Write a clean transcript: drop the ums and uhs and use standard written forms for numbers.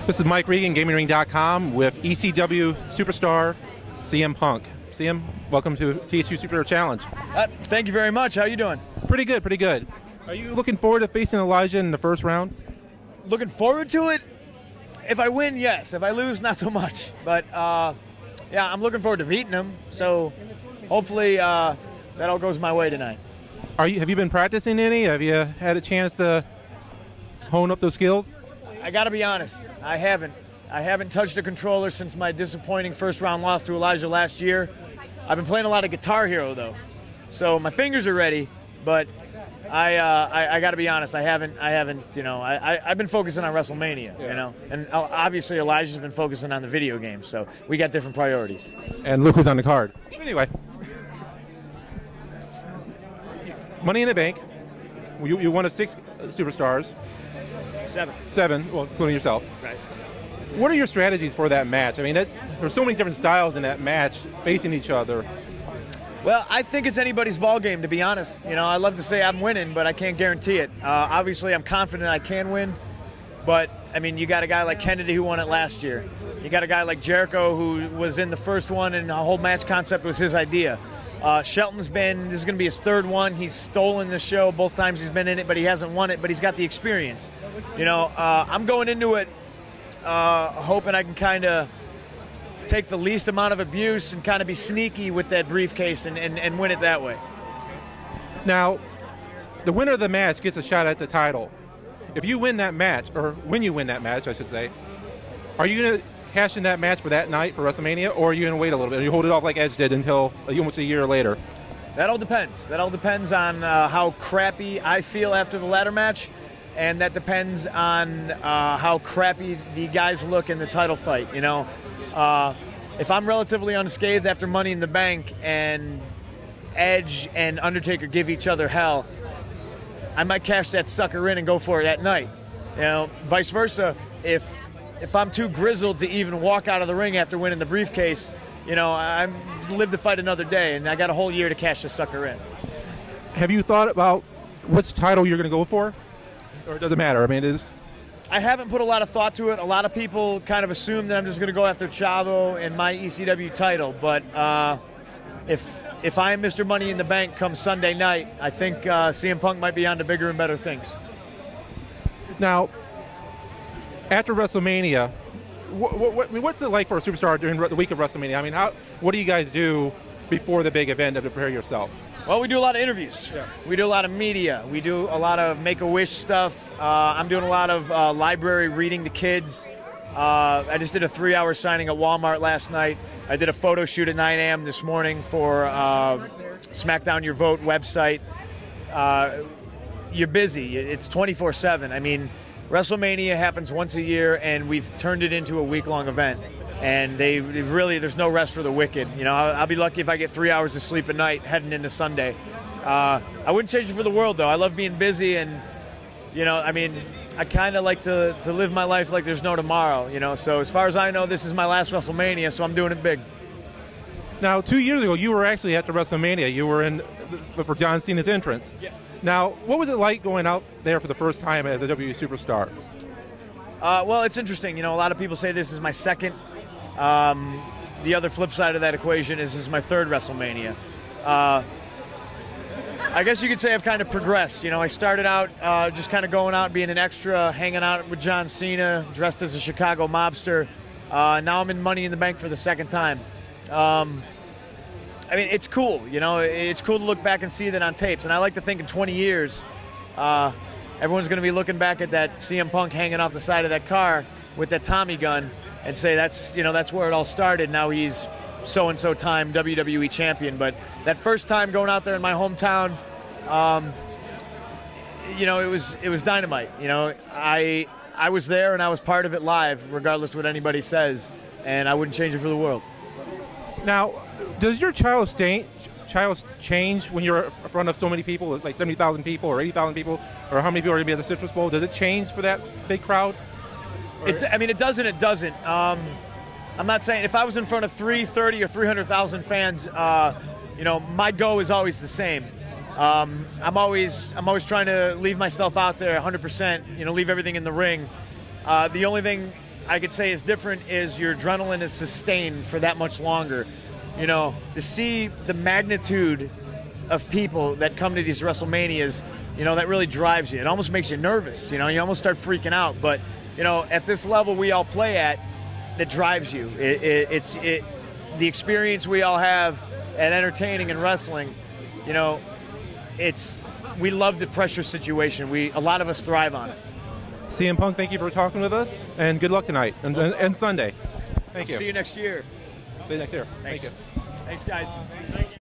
This is Mike Regan, GamingRing.com, with ECW superstar CM Punk. CM, welcome to TSU Superstar Challenge. Thank you very much. How are you doing? Pretty good, pretty good. Are you looking forward to facing Elijah in the first round? Looking forward to it? If I win, yes. If I lose, not so much. But, yeah, I'm looking forward to beating him. So hopefully that all goes my way tonight. Have you been practicing any? Have you had a chance to hone up those skills? I got to be honest. I haven't. I haven't touched a controller since my disappointing first-round loss to Elijah last year. I've been playing a lot of Guitar Hero, though. So my fingers are ready, but I got to be honest. I haven't. You know, I've been focusing on WrestleMania. Yeah. You know, and obviously Elijah's been focusing on the video games. So we got different priorities. And look who's on the card. Anyway, Money in the Bank. You one of 6 superstars. 7, well, including yourself. Right. What are your strategies for that match? I mean, there's so many different styles in that match facing each other. Well, I think it's anybody's ball game, to be honest. You know, I love to say I'm winning, but I can't guarantee it. Obviously, I'm confident I can win, but, I mean, you got a guy like Kennedy who won it last year. You got a guy like Jericho who was in the first one, and the whole match concept was his idea. Shelton's this is going to be his 3rd one. He's stolen the show both times he's been in it, but he hasn't won it, but he's got the experience. You know, I'm going into it hoping I can kind of take the least amount of abuse and kind of be sneaky with that briefcase and win it that way. Now, the winner of the match gets a shot at the title. If you win that match, or when you win that match, I should say, are you going to cash in that match for that night for WrestleMania, or are you going to wait a little bit? Or you hold it off like Edge did until almost a year later? That all depends. That all depends on how crappy I feel after the ladder match, and that depends on how crappy the guys look in the title fight. You know, if I'm relatively unscathed after Money in the Bank and Edge and Undertaker give each other hell, I might cash that sucker in and go for it that night. You know, vice versa. If I'm too grizzled to even walk out of the ring after winning the briefcase, you know, I live to fight another day, and I got a whole year to cash the sucker in. Have you thought about which title you're going to go for? Or does it matter? I mean, I haven't put a lot of thought to it. A lot of people kind of assume that I'm just going to go after Chavo and my ECW title, but if I am Mr. Money in the Bank come Sunday night, I think CM Punk might be on to bigger and better things. Now, after WrestleMania, what's it like for a superstar during the week of WrestleMania? I mean, what do you guys do before the big event to prepare yourself? Well, we do a lot of interviews. Yeah. We do a lot of media. We do a lot of Make-A-Wish stuff. I'm doing a lot of library reading to kids. I just did a 3-hour signing at Walmart last night. I did a photo shoot at 9 a.m. this morning for SmackDown Your Vote website. You're busy. It's 24/7. I mean, WrestleMania happens once a year, and we've turned it into a week-long event. And there's no rest for the wicked. You know, I'll be lucky if I get 3 hours of sleep a night heading into Sunday. I wouldn't change it for the world, though. I love being busy, and, you know, I mean, I kind of like to live my life like there's no tomorrow, you know. So as far as I know, this is my last WrestleMania, so I'm doing it big. Now, 2 years ago, you were actually at the WrestleMania. You were in for John Cena's entrance. Yeah. Now, what was it like going out there for the first time as a WWE superstar? Well, it's interesting. You know, a lot of people say this is my second. The other flip side of that equation is this is my 3rd WrestleMania. I guess you could say I've kind of progressed. You know, I started out just kind of going out, being an extra, hanging out with John Cena, dressed as a Chicago mobster. Now I'm in Money in the Bank for the 2nd time. I mean, it's cool. You know, it's cool to look back and see that on tapes. And I like to think in 20 years, everyone's going to be looking back at that CM Punk hanging off the side of that car with that Tommy gun and say that's where it all started. Now he's so-and-so time WWE champion. But that first time going out there in my hometown, you know, it was dynamite. You know, I was there and I was part of it live, regardless of what anybody says, and I wouldn't change it for the world. Now, does your child change when you're in front of so many people, like 70,000 people or 80,000 people, or how many people are going to be at the Citrus Bowl? Does it change for that big crowd? I mean, it doesn't. It doesn't. I'm not saying if I was in front of 330 or 300,000 fans, you know, my go is always the same. I'm always trying to leave myself out there 100%. You know, leave everything in the ring. The only thing I could say is different is your adrenaline is sustained for that much longer. You know, to see the magnitude of people that come to these WrestleManias, you know, that really drives you. It almost makes you nervous. You know, you almost start freaking out. But, you know, at this level we all play at, that drives you. It's the experience we all have at entertaining and wrestling. You know, we love the pressure situation. A lot of us thrive on it. CM Punk, thank you for talking with us, and good luck tonight and Sunday. Thank you. See you next year. See you next year. Thanks. Thank you. Thanks, guys.